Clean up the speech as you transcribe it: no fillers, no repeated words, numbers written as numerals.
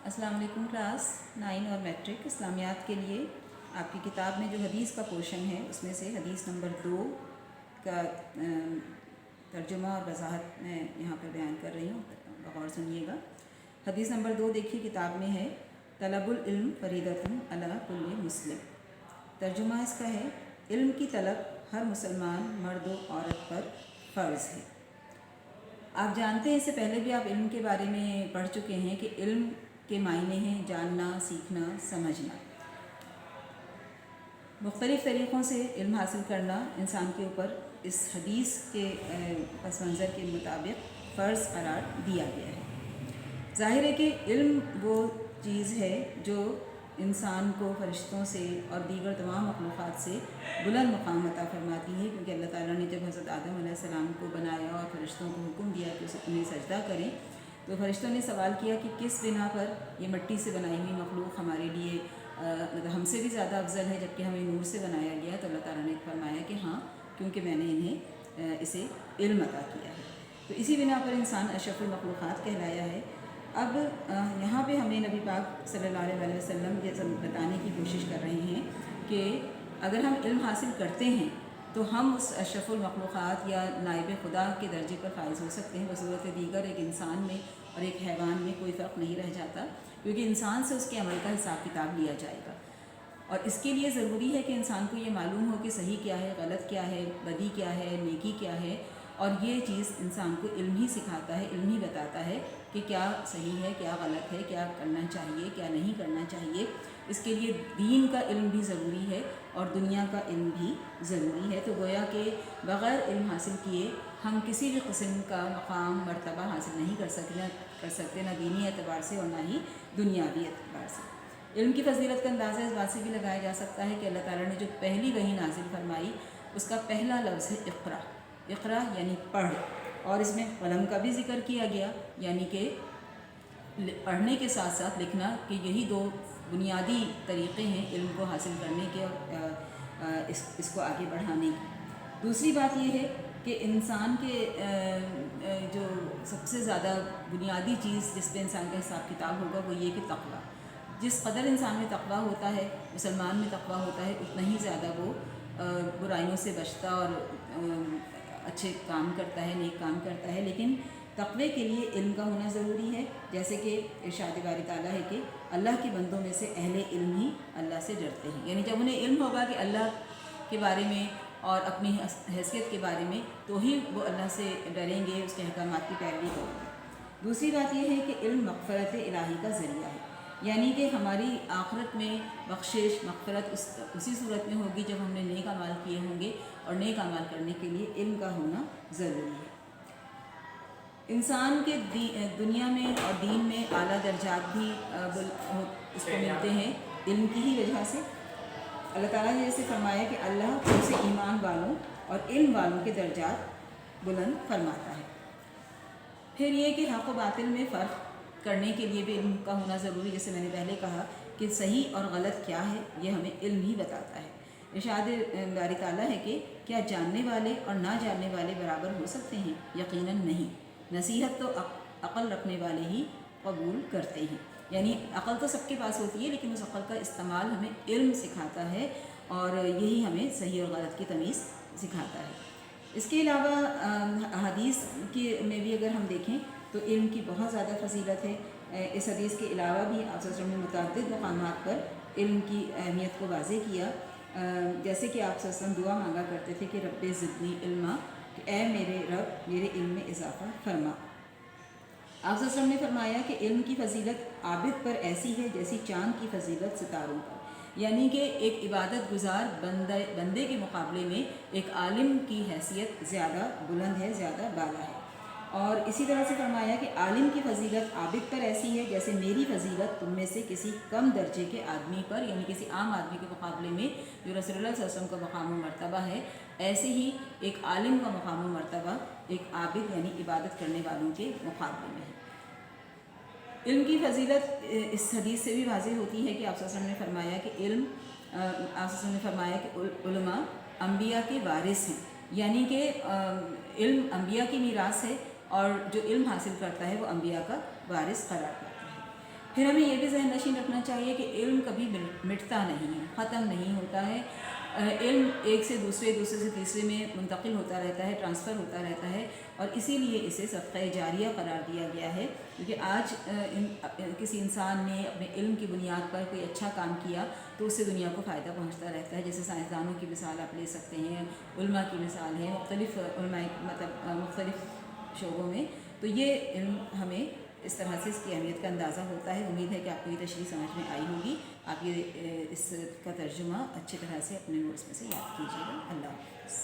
السلام علیکم کلاس 9 اور میٹرک اسلامیات کے لیے آپ کی کتاب میں جو حدیث کا پورشن ہے اس میں سے حدیث نمبر 2 کا ترجمہ اور وضاحت میں یہاں پر بیان کر رہی ہوں، بغور سنیے گا۔ حدیث نمبر 2 دیکھیے کتاب میں ہے، طلب العلم فریضۃ علی کل مسلم۔ ترجمہ اس کا ہے، علم کی طلب ہر مسلمان مرد و عورت پر فرض ہے۔ آپ جانتے ہیں، اس سے پہلے بھی آپ علم کے بارے میں پڑھ چکے ہیں کہ علم کے معنی ہیں جاننا، سیکھنا، سمجھنا۔ مختلف طریقوں سے علم حاصل کرنا انسان کے اوپر اس حدیث کے پس منظر کے مطابق فرض قرار دیا گیا ہے۔ ظاہر ہے کہ علم وہ چیز ہے جو انسان کو فرشتوں سے اور دیگر تمام مخلوقات سے بلند مقام عطا فرماتی ہے، کیونکہ اللہ تعالیٰ نے جب حضرت آدم علیہ السلام کو بنایا اور فرشتوں کو حکم دیا کہ انہیں سجدہ کریں، تو فرشتوں نے سوال کیا کہ کس بنا پر یہ مٹی سے بنائی ہوئی مخلوق ہمارے لیے ہم سے بھی زیادہ افضل ہے، جبکہ ہمیں نور سے بنایا گیا۔ تو اللہ تعالیٰ نے فرمایا کہ ہاں، کیونکہ میں نے انہیں اسے علم عطا کیا ہے، تو اسی بنا پر انسان اشرف المخلوقات کہلایا ہے۔ اب یہاں پہ ہمیں نبی پاک صلی اللہ علیہ وسلم یہ سب بتانے کی کوشش کر رہے ہیں کہ اگر ہم علم حاصل کرتے ہیں تو ہم اس اشرف المخلوقات یا نائب خدا کے درجے پر فائز ہو سکتے ہیں۔ بصورت دیگر ایک انسان میں اور ایک حیوان میں کوئی فرق نہیں رہ جاتا، کیونکہ انسان سے اس کے عمل کا حساب کتاب لیا جائے گا، اور اس کے لیے ضروری ہے کہ انسان کو یہ معلوم ہو کہ صحیح کیا ہے، غلط کیا ہے، بدی کیا ہے، نیکی کیا ہے، اور یہ چیز انسان کو علم ہی سکھاتا ہے، علم ہی بتاتا ہے کہ کیا صحیح ہے، کیا غلط ہے، کیا کرنا چاہیے، کیا نہیں کرنا چاہیے۔ اس کے لیے دین کا علم بھی ضروری ہے اور دنیا کا علم بھی ضروری ہے۔ تو گویا کہ بغیر علم حاصل کیے ہم کسی بھی قسم کا مقام مرتبہ حاصل نہیں کر سکتے، نہ دینی اعتبار سے اور نہ ہی دنیاوی اعتبار سے۔ علم کی فضیلت کا اندازہ اس بات سے بھی لگایا جا سکتا ہے کہ اللہ تعالیٰ نے جو پہلی وحی نازل فرمائی اس کا پہلا لفظ ہے اقرا۔ اقرا یعنی پڑھ، اور اس میں قلم کا بھی ذکر کیا گیا، یعنی کہ پڑھنے کے ساتھ ساتھ لکھنا، کہ یہی دو بنیادی طریقے ہیں علم کو حاصل کرنے کے اور اس کو آگے بڑھانے کی۔ دوسری بات یہ ہے کہ انسان کے جو سب سے زیادہ بنیادی چیز جس پہ انسان کا حساب کتاب ہوگا وہ یہ کہ تقویٰ۔ جس قدر انسان میں تقویٰ ہوتا ہے، مسلمان میں تقویٰ ہوتا ہے، اتنا ہی زیادہ وہ برائیوں سے بچتا اور اچھے کام کرتا ہے، نیک کام کرتا ہے۔ لیکن تقوی کے لیے علم کا ہونا ضروری ہے، جیسے کہ ارشاد باری تعالیٰ ہے کہ اللہ کے بندوں میں سے اہل علم ہی اللہ سے ڈرتے ہیں، یعنی جب انہیں علم ہوگا کہ اللہ کے بارے میں اور اپنی حیثیت کے بارے میں، تو ہی وہ اللہ سے ڈریں گے، اس کے احکامات کی پیروی کریں گے۔ دوسری بات یہ ہے کہ علم مغفرت الہی کا ذریعہ ہے، یعنی کہ ہماری آخرت میں بخشش مغفرت اسی صورت میں ہوگی جب ہم نے نیک اعمال کیے ہوں گے، اور نیک اعمال کرنے کے لیے علم کا ہونا ضروری ہے۔ انسان کے دنیا میں اور دین میں اعلیٰ درجات بھی اس کو ملتے ہیں علم کی ہی وجہ سے۔ اللہ تعالیٰ نے جیسے فرمایا کہ اللہ خود سے ایمان والوں اور علم والوں کے درجات بلند فرماتا ہے۔ پھر یہ کہ حق و باطل میں فرق کرنے کے لیے بھی علم کا ہونا ضروری، جیسے میں نے پہلے کہا کہ صحیح اور غلط کیا ہے یہ ہمیں علم ہی بتاتا ہے۔ ارشاد باری تعالیٰ ہے کہ کیا جاننے والے اور نہ جاننے والے برابر ہو سکتے ہیں؟ یقیناً نہیں، نصیحت تو عقل رکھنے والے ہی قبول کرتے ہیں، یعنی عقل تو سب کے پاس ہوتی ہے، لیکن اس عقل کا استعمال ہمیں علم سکھاتا ہے، اور یہی ہمیں صحیح اور غلط کی تمیز سکھاتا ہے۔ اس کے علاوہ حدیث میں بھی اگر ہم دیکھیں تو علم کی بہت زیادہ فضیلت ہے۔ اس حدیث کے علاوہ بھی آپ صلی اللہ علیہ وسلم نے متعدد مقامات پر علم کی اہمیت کو واضح کیا، جیسے کہ آپ صلی اللہ علیہ وسلم دعا مانگا کرتے تھے کہ رب زدنی علما، کہ اے میرے رب میرے علم میں اضافہ فرما۔ آپ صلی اللہ علیہ وسلم نے فرمایا کہ علم کی فضیلت عابد پر ایسی ہے جیسی چاند کی فضیلت ستاروں پر، یعنی کہ ایک عبادت گزار بندے کے مقابلے میں ایک عالم کی حیثیت زیادہ بلند ہے، زیادہ بالا ہے۔ اور اسی طرح سے فرمایا کہ عالم کی فضیلت عابد پر ایسی ہے جیسے میری فضیلت تم میں سے کسی کم درجے کے آدمی پر، یعنی کسی عام آدمی کے مقابلے میں جو رسول اللہ صلی اللہ علیہ وسلم کا مقام و مرتبہ ہے، ایسے ہی ایک عالم کا مقام و مرتبہ ایک عابد یعنی عبادت کرنے والوں کے مقابلے میں ہے۔ علم کی فضیلت اس حدیث سے بھی واضح ہوتی ہے کہ آپ صلی اللہ علیہ وسلم نے فرمایا کہ آپ صلی اللہ علیہ وسلم نے فرمایا کہ علماء انبیاء کے وارث ہیں، یعنی کہ علم انبیاء کی میراث ہے، اور جو علم حاصل کرتا ہے وہ انبیاء کا وارث قرار پاتا ہے۔ پھر ہمیں یہ بھی ذہن نشین رکھنا چاہیے کہ علم کبھی مٹتا نہیں ہے، ختم نہیں ہوتا ہے، علم ایک سے دوسرے سے تیسرے میں منتقل ہوتا رہتا ہے، ٹرانسفر ہوتا رہتا ہے، اور اسی لیے اسے صدقہ جاریہ قرار دیا گیا ہے، کیونکہ آج کسی انسان نے اپنے علم کی بنیاد پر کوئی اچھا کام کیا تو اس سے دنیا کو فائدہ پہنچتا رہتا ہے. جیسے سائنسدانوں کی مثال آپ لے سکتے ہیں، علماء کی مثال ہے، مختلف علماء مختلف شعبوں میں. تو یہ علم ہمیں اس طرح سے اس کی اہمیت کا اندازہ ہوتا ہے. امید ہے کہ آپ کو یہ تشریح سمجھ میں آئی ہوگی. آپ یہ اس کا ترجمہ اچھی طرح سے اپنے نوٹس میں سے یاد کیجیے گا. اللہ حافظ.